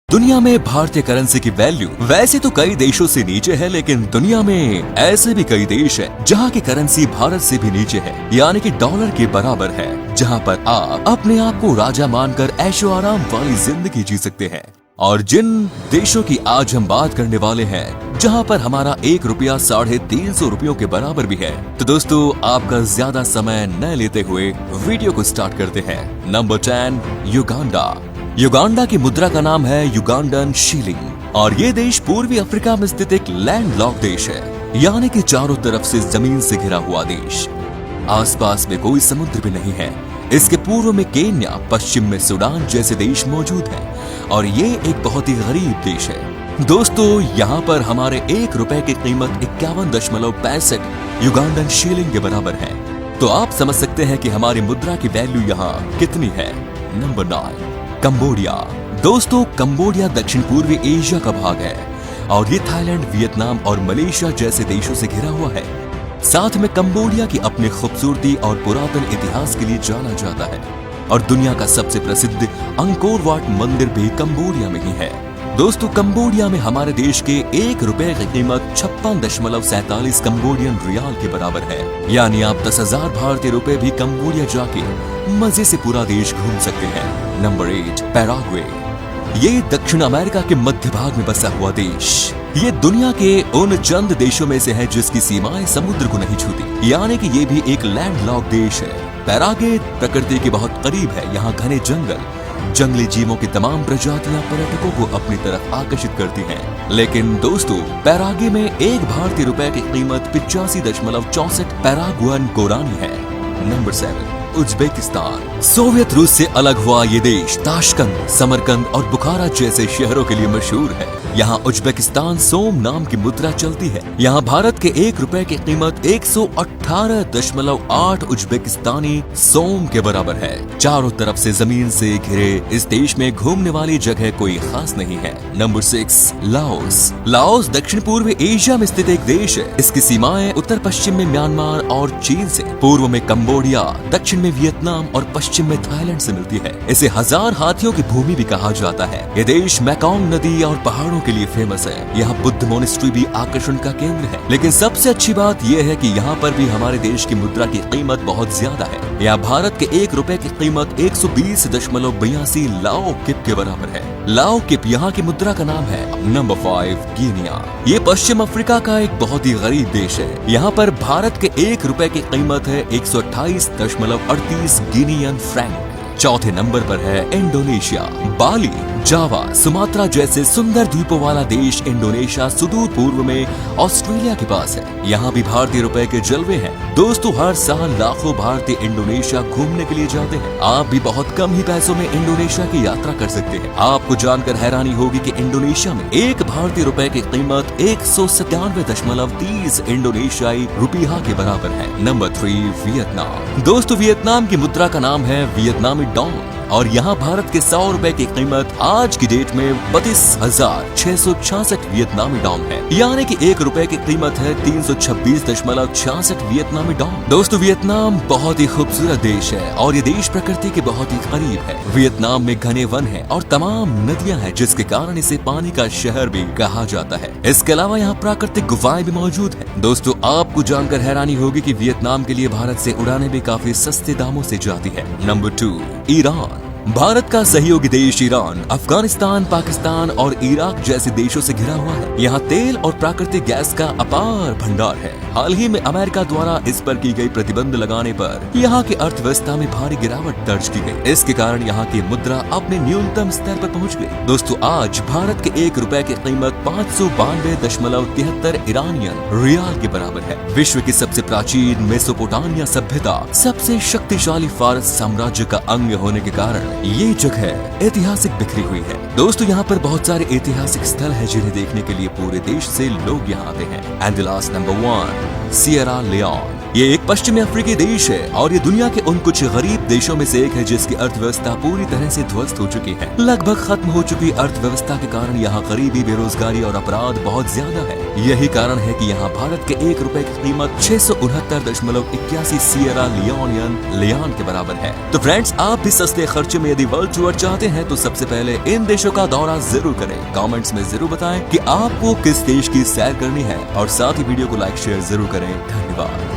दुनिया में भारतीय करेंसी की वैल्यू वैसे तो कई देशों से नीचे है, लेकिन दुनिया में ऐसे भी कई देश है जहां की करेंसी भारत से भी नीचे है, यानी कि डॉलर के बराबर है, जहां पर आप अपने आप को राजा मानकर ऐशो आराम वाली जिंदगी जी सकते हैं। और जिन देशों की आज हम बात करने वाले हैं, जहां पर हमारा 1 रुपया 350 रुपयों के बराबर भी है। तो दोस्तों, आपका ज्यादा समय न लेते हुए वीडियो को स्टार्ट करते हैं। Number 10, Uganda. युगांडा की मुद्रा का नाम है युगांडन शीलिंग और ये देश पूर्वी अफ्रीका में स्थित एक लैंडलॉक देश है, यानी कि चारों तरफ से जमीन से घिरा हुआ देश। आसपास में कोई समुद्र भी नहीं है। इसके पूर्व में केन्या, पश्चिम में सूडान जैसे देश मौजूद हैं और ये एक बहुत ही गरीब देश है। दोस्तों, यहाँ पर हमारे 1 रुपए की कीमत 51.65 युगांडन शीलिंग के बराबर है। तो आप समझ सकते हैं कि हमारी मुद्रा की वैल्यू यहाँ कितनी है। Number 9, Cambodia. दोस्तों, कंबोडिया दक्षिण पूर्वी एशिया का भाग है और ये थाईलैंड, वियतनाम और मलेशिया जैसे देशों से घिरा हुआ है। साथ में कंबोडिया की अपनी खूबसूरती और पुरातन इतिहास के लिए जाना जाता है और दुनिया का सबसे प्रसिद्ध अंकोर वाट मंदिर भी कंबोडिया में ही है। दोस्तों, कंबोडिया में हमारे देश के 1 रुपए की कीमत 56.47 कंबोडियन रियाल के बराबर है, यानी आप 10,000 भारतीय रुपए भी कंबोडिया जाके मजे से पूरा देश घूम सकते हैं। Number 8, Paraguay. ये दक्षिण अमेरिका के मध्य भाग में बसा हुआ देश। ये दुनिया के उन चंद देशों में से है जिसकी सीमाएं समुद्र को नहीं छूती, यानी कि ये भी एक लैंडलॉक देश है। पैराग्वे प्रकृति के बहुत करीब है। यहाँ घने जंगली जीवों की तमाम प्रजातियां पर्यटकों को अपनी तरफ आकर्षित करती हैं। लेकिन दोस्तों, पैराग्वे में 1 भारतीय रुपए की कीमत 85.64 पैरागुअन गुरानी है। Number 7, Uzbekistan. सोवियत रूस से अलग हुआ ये देश ताशकंद, समरकंद और बुखारा जैसे शहरों के लिए मशहूर है। यहाँ उज्बेकिस्तान सोम नाम की मुद्रा चलती है। यहाँ भारत के 1 रुपए की कीमत 118.8 उज्बेकिस्तानी सोम के बराबर है। चारों तरफ से जमीन से घिरे इस देश में घूमने वाली जगह कोई खास नहीं है। Number 6, Laos. लाओस दक्षिण पूर्व एशिया में स्थित एक देश है। इसकी सीमाएं उत्तर पश्चिम में म्यांमार और चीन से, पूर्व में कंबोडिया, दक्षिण में वियतनाम और पश्चिम में थाईलैंड से मिलती है। इसे 1000 हाथियों की भूमि भी कहा जाता है। ये देश मैकोंग नदी और पहाड़ों के लिए फेमस है। यहाँ बुद्ध मोनेस्ट्री भी आकर्षण का केंद्र है। लेकिन सबसे अच्छी बात यह है कि यहाँ पर भी हमारे देश की मुद्रा की कीमत बहुत ज्यादा है। यहाँ भारत के 1 रुपए की कीमत 120.82 लाओ किप के बराबर है। लाओ किप यहाँ की मुद्रा का नाम है। Number 5, Guinea. ये पश्चिम अफ्रीका का एक बहुत ही गरीब देश है। यहाँ पर भारत के 1 रुपए की कीमत है 128.38 गिनियन फ्रैंक। चौथे नंबर पर है इंडोनेशिया। बाली, जावा, सुमात्रा जैसे सुंदर द्वीपों वाला देश इंडोनेशिया सुदूर पूर्व में ऑस्ट्रेलिया के पास है। यहाँ भी भारतीय रुपए के जलवे हैं। दोस्तों, हर साल लाखों भारतीय इंडोनेशिया घूमने के लिए जाते हैं। आप भी बहुत कम ही पैसों में इंडोनेशिया की यात्रा कर सकते हैं। आपको जानकर हैरानी होगी कि इंडोनेशिया में 1 भारतीय रुपए की कीमत 197.30 इंडोनेशियाई रुपया के बराबर है। Number 3, Vietnam. दोस्तों, वियतनाम की मुद्रा का नाम है वियतनामी डॉन और यहाँ भारत के 100 रुपए की कीमत आज की डेट में 32,666 वियतनामी डॉन है, यानी कि 1 रुपए की कीमत है 326.66 वियतनामी डॉन। दोस्तों, वियतनाम बहुत ही खूबसूरत देश है और ये देश प्रकृति के बहुत ही करीब है। वियतनाम में घने वन है और तमाम नदियां हैं, जिसके कारण इसे पानी का शहर भी कहा जाता है। इसके अलावा यहाँ प्राकृतिक गुफाएं भी मौजूद है। दोस्तों, आपको जानकर हैरानी होगी कि वियतनाम के लिए भारत से उड़ानें भी काफी सस्ते दामों से जाती है। Number 2, Iran. भारत का सहयोगी देश ईरान अफगानिस्तान, पाकिस्तान और इराक जैसे देशों से घिरा हुआ है। यहाँ तेल और प्राकृतिक गैस का अपार भंडार है। हाल ही में अमेरिका द्वारा इस पर की गई प्रतिबंध लगाने पर यहाँ की अर्थव्यवस्था में भारी गिरावट दर्ज की गई। इसके कारण यहाँ की मुद्रा अपने न्यूनतम स्तर पर पहुँच गई। दोस्तों, आज भारत के 1 रुपए की कीमत 592.73 ईरानियन रियाल के बराबर है। विश्व की सबसे प्राचीन मेसोपोटामिया सभ्यता, सबसे शक्तिशाली फारस साम्राज्य का अंग होने के कारण ये जगह ऐतिहासिक बिखरी हुई है। दोस्तों, यहाँ पर बहुत सारे ऐतिहासिक स्थल हैं जिन्हें देखने के लिए पूरे देश से लोग यहाँ आते हैं। And the last, number 1, Sierra Leone. ये एक पश्चिमी अफ्रीकी देश है और ये दुनिया के उन कुछ गरीब देशों में से एक है जिसकी अर्थव्यवस्था पूरी तरह से ध्वस्त हो चुकी है। लगभग खत्म हो चुकी अर्थव्यवस्था के कारण यहाँ गरीबी, बेरोजगारी और अपराध बहुत ज्यादा है। यही कारण है कि यहाँ भारत के 1 रुपए की कीमत 669.81 सिएरा लियोन के बराबर है। तो फ्रेंड्स, आप भी सस्ते खर्चे में यदि वर्ल्ड टूर चाहते हैं तो सबसे पहले इन देशों का दौरा जरूर करें। कमेंट्स में जरूर बताएं कि आपको किस देश की सैर करनी है और साथ ही वीडियो को लाइक शेयर जरूर करें। धन्यवाद।